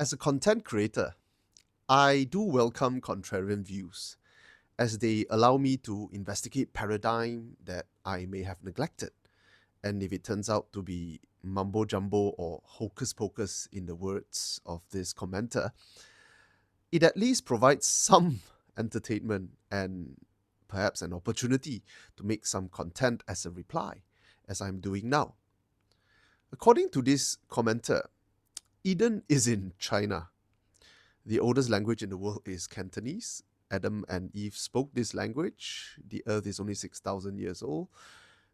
As a content creator, I do welcome contrarian views as they allow me to investigate paradigm that I may have neglected. And if it turns out to be mumbo jumbo or hocus pocus in the words of this commenter, it at least provides some entertainment and perhaps an opportunity to make some content as a reply, as I'm doing now. According to this commenter, Eden is in China. The oldest language in the world is Cantonese. Adam and Eve spoke this language. The earth is only 6,000 years old.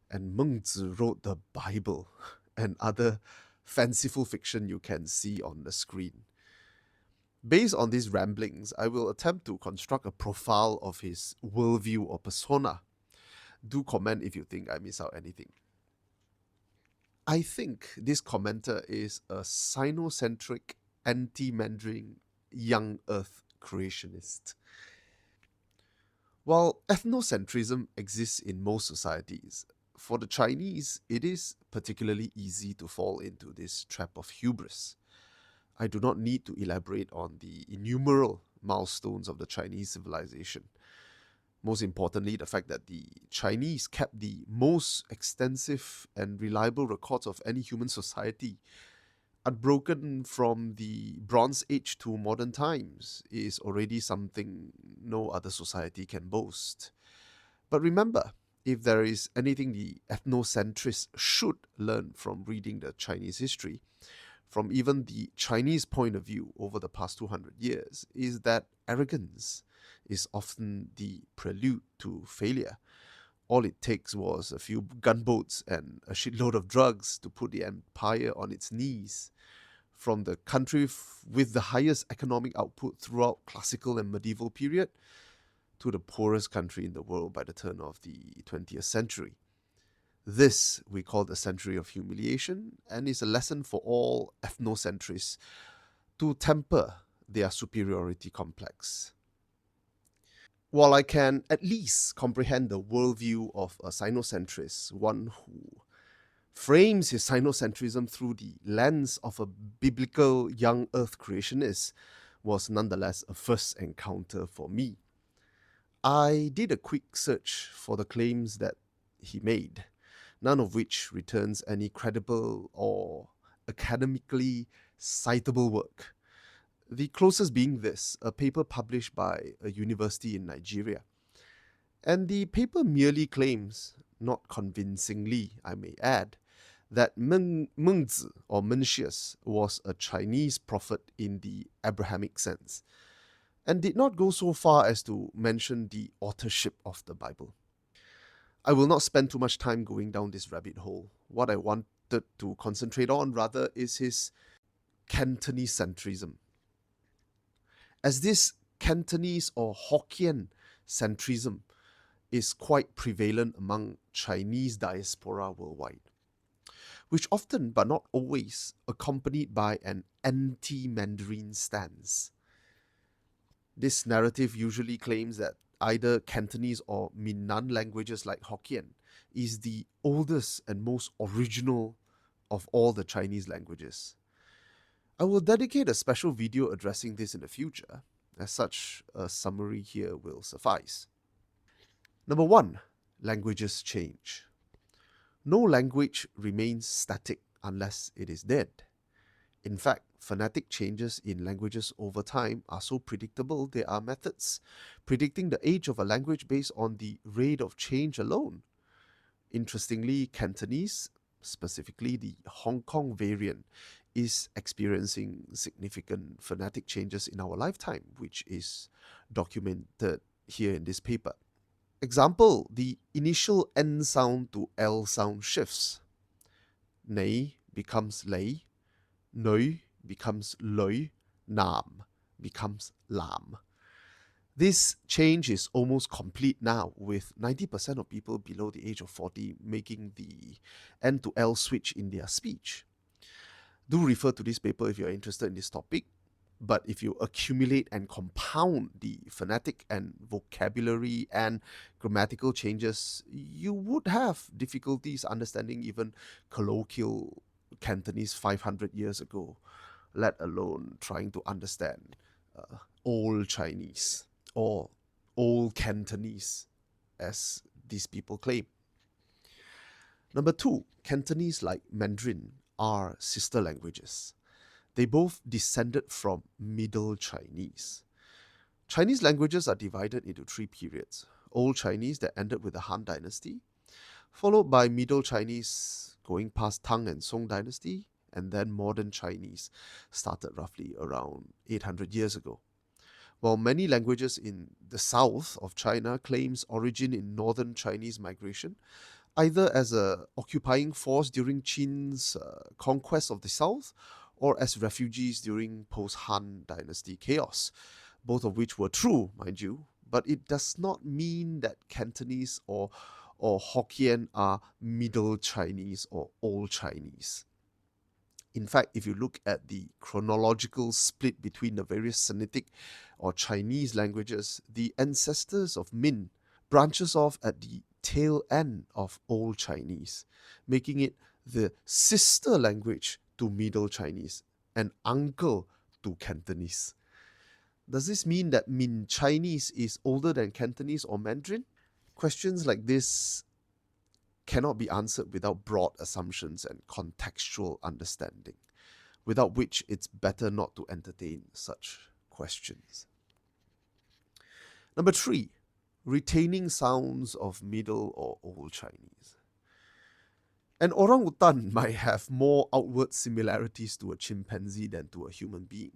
And Mengzi wrote the Bible and other fanciful fiction you can see on the screen. Based on these ramblings, I will attempt to construct a profile of his worldview or persona. Do comment if you think I miss out anything. I think this commenter is a sinocentric, anti-Mandarin, young earth creationist. While ethnocentrism exists in most societies, for the Chinese, it is particularly easy to fall into this trap of hubris. I do not need to elaborate on the innumerable milestones of the Chinese civilization. Most importantly, the fact that the Chinese kept the most extensive and reliable records of any human society, unbroken from the Bronze Age to modern times, is already something no other society can boast. But remember, if there is anything the ethnocentrists should learn from reading the Chinese history, from even the Chinese point of view over the past 200 years, is that arrogance is often the prelude to failure. All it takes was a few gunboats and a shitload of drugs to put the empire on its knees. From the country with the highest economic output throughout classical and medieval period to the poorest country in the world by the turn of the 20th century. This we call the century of humiliation, and is a lesson for all ethnocentrists to temper their superiority complex. While I can at least comprehend the worldview of a sinocentrist, one who frames his sinocentrism through the lens of a biblical young earth creationist, was nonetheless a first encounter for me. I did a quick search for the claims that he made, none of which returns any credible or academically citable work. The closest being this, a paper published by a university in Nigeria. And the paper merely claims, not convincingly, I may add, that Mengzi or Mencius was a Chinese prophet in the Abrahamic sense, and did not go so far as to mention the authorship of the Bible. I will not spend too much time going down this rabbit hole. What I wanted to concentrate on, rather, is his Cantonese centrism. As this Cantonese or Hokkien centrism is quite prevalent among Chinese diaspora worldwide, which often, but not always, accompanied by an anti-Mandarin stance. This narrative usually claims that either Cantonese or Minnan languages like Hokkien is the oldest and most original of all the Chinese languages. I will dedicate a special video addressing this in the future, as such a summary here will suffice. Number 1. Languages change. No language remains static unless it is dead. In fact, phonetic changes in languages over time are so predictable there are methods predicting the age of a language based on the rate of change alone. Interestingly, Cantonese, specifically the Hong Kong variant, is experiencing significant phonetic changes in our lifetime, which is documented here in this paper. Example, the initial N sound to L sound shifts. Nei becomes lei, Nui becomes lui, nam becomes lam. This change is almost complete now, with 90% of people below the age of 40 making the N to L switch in their speech. Do refer to this paper if you're interested in this topic, but if you accumulate and compound the phonetic and vocabulary and grammatical changes, you would have difficulties understanding even colloquial Cantonese 500 years ago. let alone trying to understand Old Chinese or Old Cantonese, as these people claim. Number two, Cantonese, like Mandarin, are sister languages. They both descended from Middle Chinese. Chinese languages are divided into three periods: Old Chinese, that ended with the Han Dynasty, followed by Middle Chinese, going past Tang and Song Dynasty, and then Modern Chinese, started roughly around 800 years ago. While many languages in the south of China claims origin in Northern Chinese migration, either as a occupying force during Qin's conquest of the south, or as refugees during post-Han Dynasty chaos, both of which were true, mind you, but it does not mean that Cantonese or Hokkien are Middle Chinese or Old Chinese. In fact, if you look at the chronological split between the various Sinitic or Chinese languages, the ancestors of Min branches off at the tail end of Old Chinese, making it the sister language to Middle Chinese and uncle to Cantonese. Does this mean that Min Chinese is older than Cantonese or Mandarin? Questions like this cannot be answered without broad assumptions and contextual understanding, without which it's better not to entertain such questions. Number three, retaining sounds of Middle or Old Chinese. An orangutan might have more outward similarities to a chimpanzee than to a human being.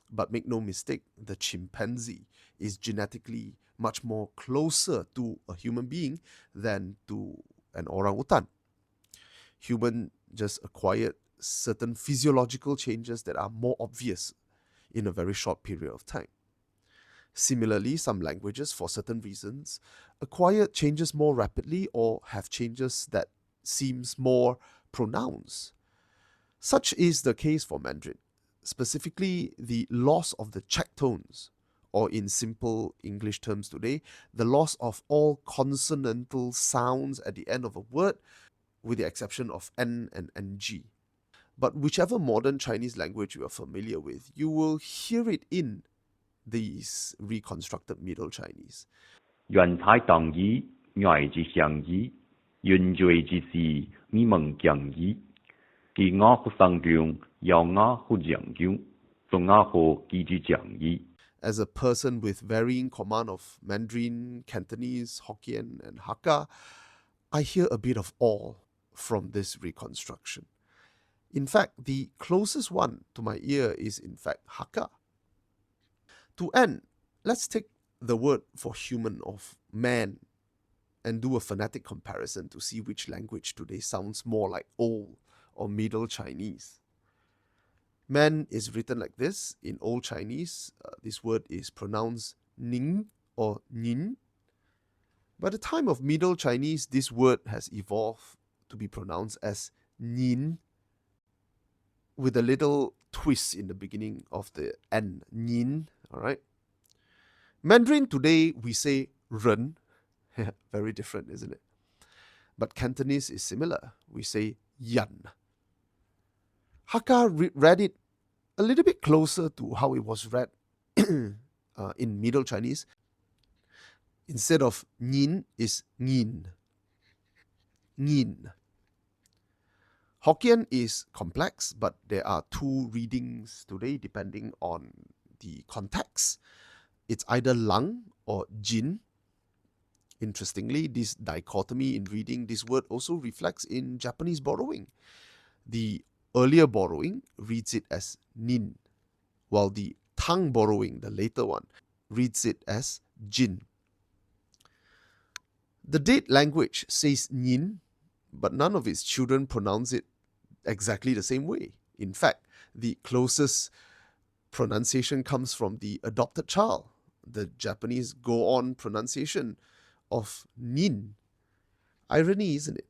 But make no mistake, the chimpanzee is genetically much more closer to a human being than to an orangutan. Human just acquired certain physiological changes that are more obvious in a very short period of time. Similarly, some languages, for certain reasons, acquire changes more rapidly or have changes that seems more pronounced. Such is the case for Mandarin, specifically the loss of the check tones, or in simple English terms today, the loss of all consonantal sounds at the end of a word, with the exception of N and NG. But whichever modern Chinese language you are familiar with, you will hear it in these reconstructed Middle Chinese. 原彩当义，爱之相依，云罪之事，你蒙讲义。其我乎上中，要我乎讲中，从我乎记之讲义。 As a person with varying command of Mandarin, Cantonese, Hokkien, and Hakka, I hear a bit of awe from this reconstruction. In fact, the closest one to my ear is in fact Hakka. To end, let's take the word for human of man and do a phonetic comparison to see which language today sounds more like Old or Middle Chinese. Man is written like this. In Old Chinese, this word is pronounced ning or nin. By the time of Middle Chinese, this word has evolved to be pronounced as nin, with a little twist in the beginning of the n, nin, all right? Mandarin today, we say ren. Very different, isn't it? But Cantonese is similar. We say yan. Hakka read it a little bit closer to how it was read in Middle Chinese. Instead of nin, is ngin. Ngin. Hokkien is complex, but there are two readings today depending on the context. It's either lang or jin. Interestingly, this dichotomy in reading this word also reflects in Japanese borrowing. The earlier borrowing reads it as nin, while the Tang borrowing, the later one, reads it as jin. The date language says nin, but none of its children pronounce it exactly the same way. In fact, the closest pronunciation comes from the adopted child, the Japanese go-on pronunciation of nin. Irony, isn't it?